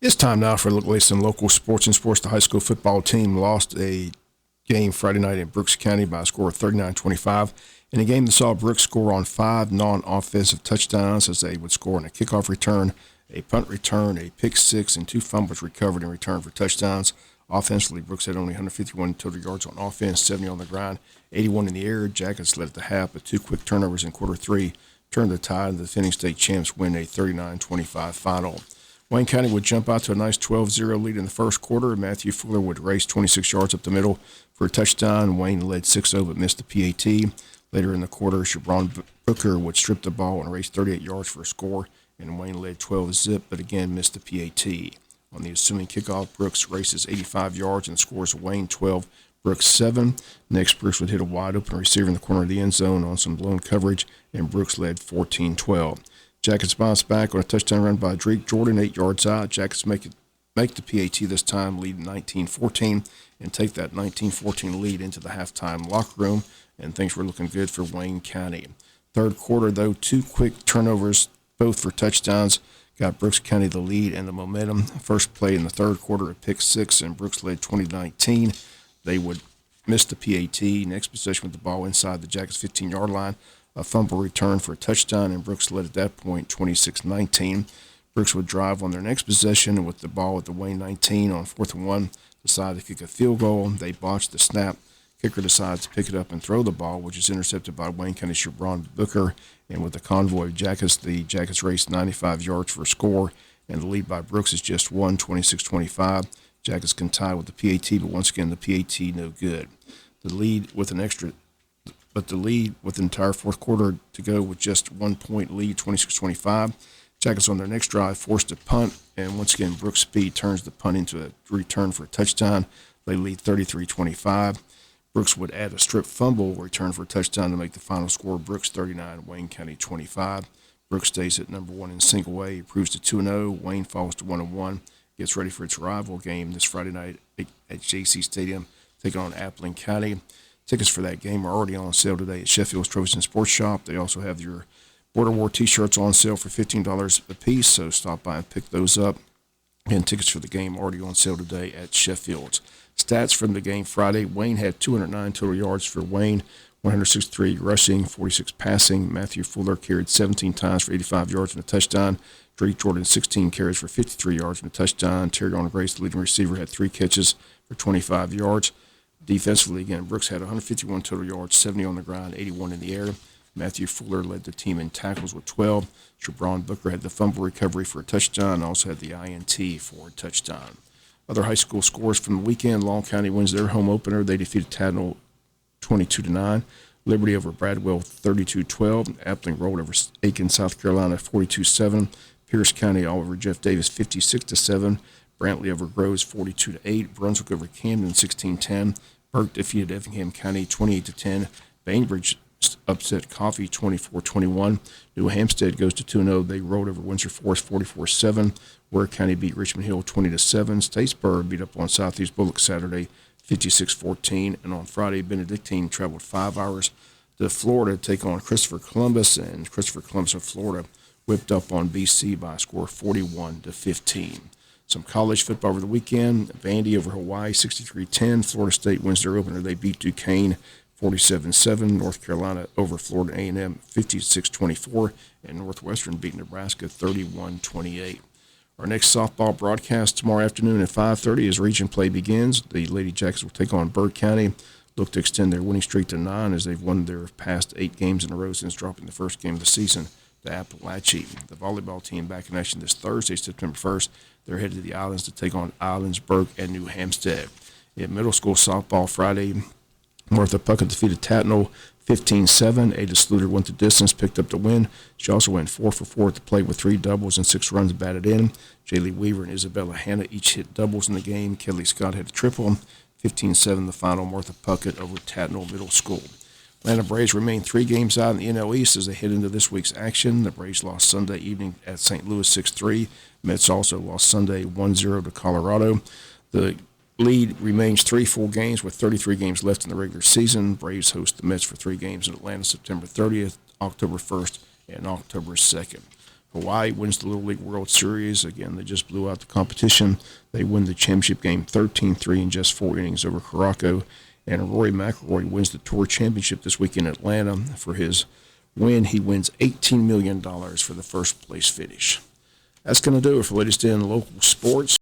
It's time now for a look at some local sports and sports. The high school football team lost a game Friday night in Brooks County by a score of 39-25. In a game that saw Brooks score on 5 non-offensive touchdowns as they would score on a kickoff return, a punt return, a pick six, and 2 fumbles recovered in return for touchdowns. Offensively, Brooks had only 151 total yards on offense, 70 on the ground, 81 in the air. Jackets led at the half, but 2 quick turnovers in quarter 3 turned the tide, and the defending state champs win a 39-25 final. Wayne County would jump out to a nice 12-0 lead in the first quarter. Matthew Fuller would race 26 yards up the middle for a touchdown. Wayne led 6-0 but missed the PAT. Later in the quarter, Shabron Booker would strip the ball and race 38 yards for a score, and Wayne led 12-zip but again missed the PAT. On the assuming kickoff, Brooks races 85 yards and scores Wayne 12, Brooks 7. Next, Brooks would hit a wide-open receiver in the corner of the end zone on some blown coverage, and Brooks led 14-12. Jackets bounce back on a touchdown run by Drake Jordan, 8 yards out. Jackets make the PAT this time, lead 19-14, and take that 19-14 lead into the halftime locker room, and things were looking good for Wayne County. Third quarter, though, 2 quick turnovers, both for touchdowns, got Brooks County the lead and the momentum. First play in the third quarter, a pick six, and Brooks led 20-19. They would miss the PAT. Next possession with the ball inside the Jackets' 15-yard line. A fumble return for a touchdown, and Brooks led at that point 26-19. Brooks would drive on their next possession with the ball at the Wayne 19 on 4th and 1, decided to kick a field goal. They botched the snap. Kicker decides to pick it up and throw the ball, which is intercepted by Wayne County Shabron Booker. And with the convoy of Jackets, the Jackets raced 95 yards for a score, and the lead by Brooks is just 26-25. Jackets can tie with the PAT, but once again, the PAT no good. The lead with the entire fourth quarter to go with just 1 point lead, 26-25. Jackets on their next drive forced a punt, and once again, Brooks' speed turns the punt into a return for a touchdown. They lead 33-25. Brooks would add a strip fumble return for a touchdown to make the final score Brooks 39, Wayne County 25. Brooks stays at number 1 in single A, improves to 2-0. Wayne falls to 1-1, gets ready for its rival game this Friday night at JC Stadium, taking on Appling County. Tickets for that game are already on sale today at Sheffield's Trophies and Sports Shop. They also have your Border War t-shirts on sale for $15 a piece, so stop by and pick those up. And tickets for the game already on sale today at Sheffield's. Stats from the game Friday: Wayne had 209 total yards for Wayne, 163 rushing, 46 passing. Matthew Fuller carried 17 times for 85 yards and a touchdown. Drake Jordan, 16 carries for 53 yards and a touchdown. Terry Grace, the leading receiver, had 3 catches for 25 yards. Defensively, again, Brooks had 151 total yards, 70 on the ground, 81 in the air. Matthew Fuller led the team in tackles with 12. Shabron Booker had the fumble recovery for a touchdown and also had the INT for a touchdown. Other high school scores from the weekend: Long County wins their home opener. They defeated Tatnall 22-9. Liberty over Bradwell 32-12. Appling rolled over Aiken, South Carolina 42-7. Pierce County all over Jeff Davis 56-7. Brantley over Groves 42-8. Brunswick over Camden 16-10. Burke defeated Effingham County 28-10. Bainbridge upset Coffee 24-21. New Hampstead goes to 2-0. They rolled over Windsor Forest 44-7. Ware County beat Richmond Hill 20-7. Statesboro beat up on Southeast Bullock Saturday 56-14. And on Friday, Benedictine traveled 5 hours to Florida to take on Christopher Columbus, and Christopher Columbus of Florida whipped up on BC by a score of 41-15. Some college football over the weekend: Vandy over Hawaii 63-10. Florida State wins their opener. They beat Duquesne 47-7. North Carolina over Florida A&M 56-24. And Northwestern beat Nebraska 31-28. Our next softball broadcast tomorrow afternoon at 5:30 as region play begins. The Lady Jackets will take on Byrd County, look to extend their winning streak to 9 as they've won their past 8 games in a row since dropping the first game of the season to Appalachia. The volleyball team back in action this Thursday, September 1st. They're headed to the Islands to take on Islandsburg and New Hampstead. In middle school softball Friday, Martha Puckett defeated Tatnall 15-7. Ada Sluter went the distance, picked up the win. She also went 4 for 4 at the plate with 3 doubles and 6 runs batted in. Jaylee Weaver and Isabella Hanna each hit doubles in the game. Kelly Scott had a triple. 15-7 the final. Martha Puckett over Tatnall Middle School. Atlanta Braves remain 3 games out in the NL East as they head into this week's action. The Braves lost Sunday evening at St. Louis 6-3. Mets also lost Sunday 1-0 to Colorado. The lead remains 3 full games with 33 games left in the regular season. Braves host the Mets for 3 games in Atlanta September 30th, October 1st, and October 2nd. Hawaii wins the Little League World Series. Again, they just blew out the competition. They win the championship game 13-3 in just 4 innings over Caraco. And Rory McIlroy wins the Tour Championship this week in Atlanta. For his win, he wins $18 million for the first place finish. That's going to do it for latest in local sports.